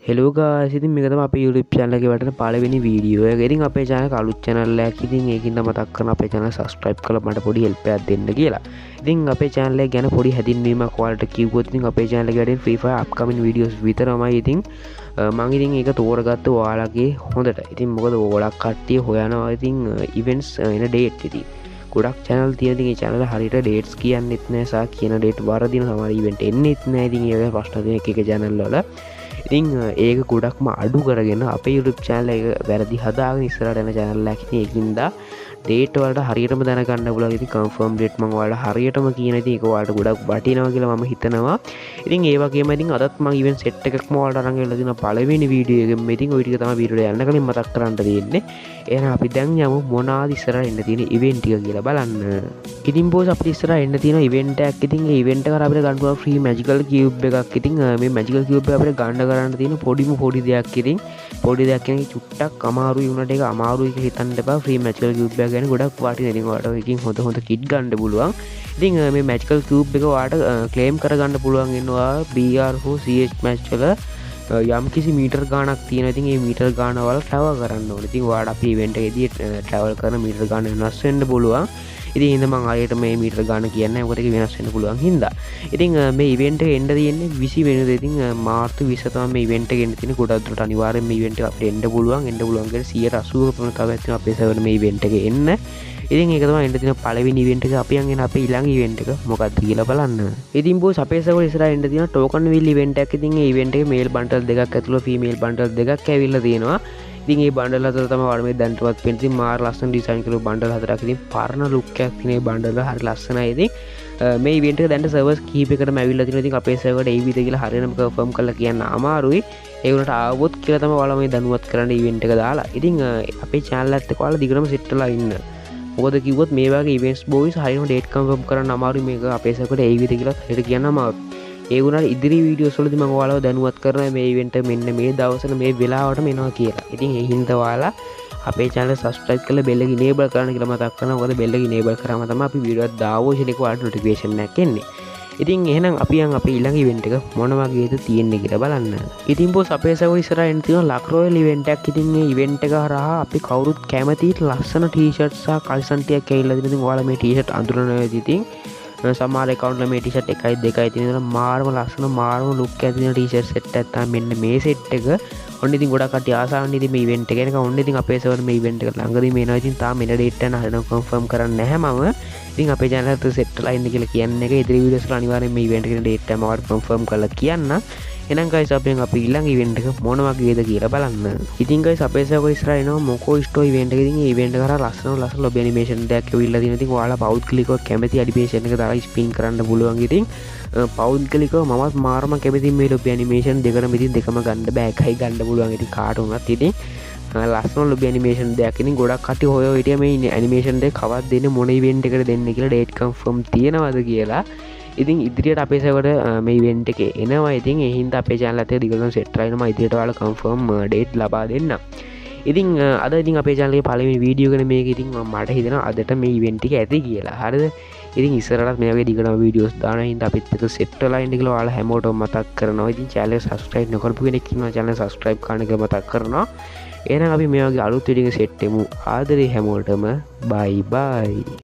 Hello ගායිස් ඉතින් මේක තමයි අපේ YouTube channel එකේ වටන පළවෙනි වීඩියෝ එක. ඉතින් අපේ channel එක අලුත් channel එකක්. ඉතින් ඒකින්ද මතක් කරන අපේ channel subscribe කරලා මට පොඩි help එකක් දෙන්න කියලා. ඉතින් අපේ channel එක ගැන පොඩි හැදින්වීමක් ඔයාලට කිව්වොත් ඉතින් අපේ channel එකේ වැඩි free fire upcoming videos විතරමයි. ඉතින් මම ඉතින් ඒක තෝරගත්ත ඔයාලගේ හොඳට. ඉතින් මොකද ඔයාලා කට්ටිය හොයනවා ඉතින් events එන date ඉතින් ගොඩක් channel තියෙන ඉතින් ඒ channel හරියට dates කියන්නෙත් නැහැ සා කියන date වරදින සමහර event එන්නෙත් නැහැ. ඉතින් ඒක ප්‍රශ්න තියෙන එක channel වල ඉතින් ඒක ගොඩක්ම අඩු කරගෙන අපේ YouTube channel එක වැරදි හදාගෙන ඉස්සරහට යන channel එකක්. ඉතින් ඒකින්ද date වලට හරියටම දැනගන්න පුළුවන්. ඉතින් confirm date මම ඔයාලට හරියටම කියන ඉතින් ඒක ඔයාලට ගොඩක් වටිනවා කියලා මම හිතනවා. ඉතින් ඒ වගේම ඉතින් අදත් මම event set එකක්ම ඔයාලට අරන් එලා දෙනවා පළවෙනි වීඩියෝ එකෙන්. ඉතින් ওই ටික තමයි වීඩියෝ එක යන්න කලින් මතක් කරන්න තියෙන්නේ. එහෙනම් අපි දැන් යමු මොනවාද ඉස්සරහට එන්න තියෙන event ටික කියලා බලන්න. ඉතින් බෝස් අපිට ඉස්සරහට එන්න තියෙන event එකක්. ඉතින් ඒ event එක අපිට ගන්න පුළුවන් free magical cube එකක්. ඉතින් මේ magical cube එක අපිට ගන්න කරන්න තියෙන පොඩි දෙයක්. ඉතින් පොඩි දෙයක් කියන එක චුට්ටක් අමාරුයි වුණාට ඒක අමාරුයි කියලා හිතන්න එපා. free magical cube එක ගැන ගොඩක් වටිනවා. ඉතින් ඔයාලට එකකින් හොඳ kit ගන්න පුළුවන්. ඉතින් මේ magical cube එක ඔයාලට claim කරගන්න පුළුවන් වෙනවා BR4 CH match වල යම් කිසි මීටර් ගානක් තියෙනවා. ඉතින් මේ මීටර් ගාන වල travel කරන්න ඕනේ. ඉතින් ඔයාලට අපි event එකේදී travel කරන මීටර් ගාන වෙනස් වෙන්න පුළුවන්. ඉතින් හින්දා මම හරියට මේ මීටර් ගාන කියන්නේ මොකද ඒක වෙනස් වෙන්න පුළුවන් හින්දා. ඉතින් මේ event එක එන්න තියෙන්නේ 20 වෙනිදා. ඉතින් මාර්තු 20 තමයි මේ event එක එන්න තියෙන්නේ. ගොඩක් දුරට අනිවාර්යෙන් මේ event එක අපිට එන්න පුළුවන් කියලා 180ක ප්‍රවණතාවයක් තියෙනවා අපේ සර්වර් මේ event එකේ එන්න. ඉතින් ඒක තමයි එන්න තියෙන පළවෙනි event එක. අපි යන් එන අපේ ඊළඟ event එක මොකක්ද කියලා බලන්න. ඉතින් බෝස් අපේ සර්වර් ඉස්සරහ එන්න තියෙන token wheel event එකක්. ඉතින් මේ event එකේ male bundle දෙකක් ඇතුළේ female bundle දෙකක් ඇවිල්ලා තියෙනවා. ඉතින් මේ බන්ඩල් හතර තමයි වල මේ දැන්ටවත් පෙන්නේ. ඉතින් මාර ලස්සන ඩිසයින් කරපු බන්ඩල් හතරක්. ඉතින් පරණ ලුක් එකක් තියෙන මේ බන්ඩල් හරි ලස්සනයි. ඉතින් මේ ඉවෙන්ට් එක දැන් සර්වර්ස් කීපයකටම ඇවිල්ලා තිනවා. ඉතින් අපේ සර්වර් එකට එයිවිද කියලා හරියටම කන්ෆර්ම් කරලා කියන්න අමාරුයි. ඒ වුණාට ආවොත් කියලා තමයි ඔයාලා මේ දැනුවත් කරන්න ඉවෙන්ට් එක දාලා. ඉතින් අපේ channel එකත් එක්ක ඔයාලා දිගටම සෙට් වෙලා ඉන්න. මොකද කිව්වොත් මේ වගේ events boys හරියටම date confirm කරන්න අමාරුයි. මේක අපේ සර්වර් එකට එයිවිද කියලා හරියට කියන්න අමාරුයි. ඒ වුණාට ඉදිරි වීඩියෝස් වලදී මම ඔයාලව දැනුවත් කරනවා මේ ඉවෙන්ට් එක මෙන්න මේ දවසට මේ වෙලාවටම එනවා කියලා. ඉතින් ඒ හින්දා ඔයාලා අපේ channel subscribe කරලා bell එක enable කරන්න කියලා මතක් කරනවා. මොකද bell එක enable කරාම තමයි අපි වීඩියෝ එකක් දාවෝ කියන එක ඔයාලට notification එකක් එන්නේ. ඉතින් එහෙනම් අපි යන් අපේ ඊළඟ ඉවෙන්ට් එක මොන වගේද තියෙන්නේ කියලා බලන්න. ඉතින් බොස් අපේ සර්වර් ඉස්සරහා එන්න තියෙන ලක් රොයල් ඉවෙන්ට් එකක්. ඉතින් මේ ඉවෙන්ට් එක හරහා අපි කවුරුත් කැමති ලස්සන t-shirt සහ කල්සන් ටිකක් ඇවිල්ලා තියෙනවා. ඉතින් ඔයාලා මේ t-shirt අඳුරනවා ඉතින් සමහර account වල මේ t-shirt 1යි 2යි තියෙනවා. මාරම ලස්සන මාරම look එකක් තියෙන t-shirt set එකක් තමයි මෙන්න මේ set එක. ඔන්න ඉතින් ගොඩක් කට්ටිය ආසාවෙන් ඉතින් මේ event එක එනකම් ඔන්න ඉතින් අපේ server මේ event එක ළඟදීම එනවා. ඉතින් තාම එන date එක හරියටම confirm කරන්නේ නැහැ මම. ඉතින් අපේ channel එකට set වෙලා ඉන්න කියලා කියන්නේ එක ඉදිරි videos වල අනිවාර්යෙන් මේ event එකේ date එක මම confirm කරලා කියන්න. එහෙනම් guys අපි ඊළඟ event එක මොන වගේද කියලා බලන්න. ඉතින් guys අපේ server ඉස්සරහා එනවා මොකෝ store event එක. ඉතින් මේ event එක කරා ලස්සන lobby animation දෙයක් ඇවිල්ලා තියෙනවා. ඉතින් ඔයාලා පෞද්ගලිකව කැමති animation එක දාලා spin කරන්න පුළුවන්. ඉතින් පෞද්ගලිකව මමත් මාරම කැමති මේ lobby animation දෙකම. ඉතින් දෙකම ගන්න බෑ. එකයි ගන්න පුළුවන්. ඉතින් කාට වුණත් ඉතින් ලස්සන lobby animation දෙයක්. ඉතින් ගොඩක් කට්ටිය හොයෝ හිටියා මේ animation දෙක කවද්ද දෙන්නේ මොන event එකකට දෙන්නේ කියලා date confirm තියෙනවද කියලා. ඉතින් ඉදිරියට අපේ සර්වර් මේ ඉවෙන්ට් එකේ එනවා. ඉතින් ඒ හින්දා අපේ channel එකේ දිගටම set වෙලා ඉන්නවා. ඉදිරියට ඔයාලා confirm date ලබා දෙන්න. ඉතින් අද ඉතින් අපේ channel එකේ පළවෙනි වීඩියෝ එක මේක. ඉතින් මට හිතෙනවා අදට මේ ඉවෙන්ට් එක ඇති කියලා. හරිද? ඉතින් ඉස්සරහට මේ වගේ දිගටම වීඩියෝස් දාන හින්දා අපිත් එක්ක set වෙලා ඉන්න කියලා ඔයාලා හැමෝටම මතක් කරනවා. ඉතින් channel එක subscribe නොකරපු කෙනෙක් ඉන්නවා channel subscribe කරන්න කියලා මතක් කරනවා. එහෙනම් අපි මේ වගේ අලුත් වීඩියෝ එකක් set වෙමු. ආදරේ හැමෝටම bye bye.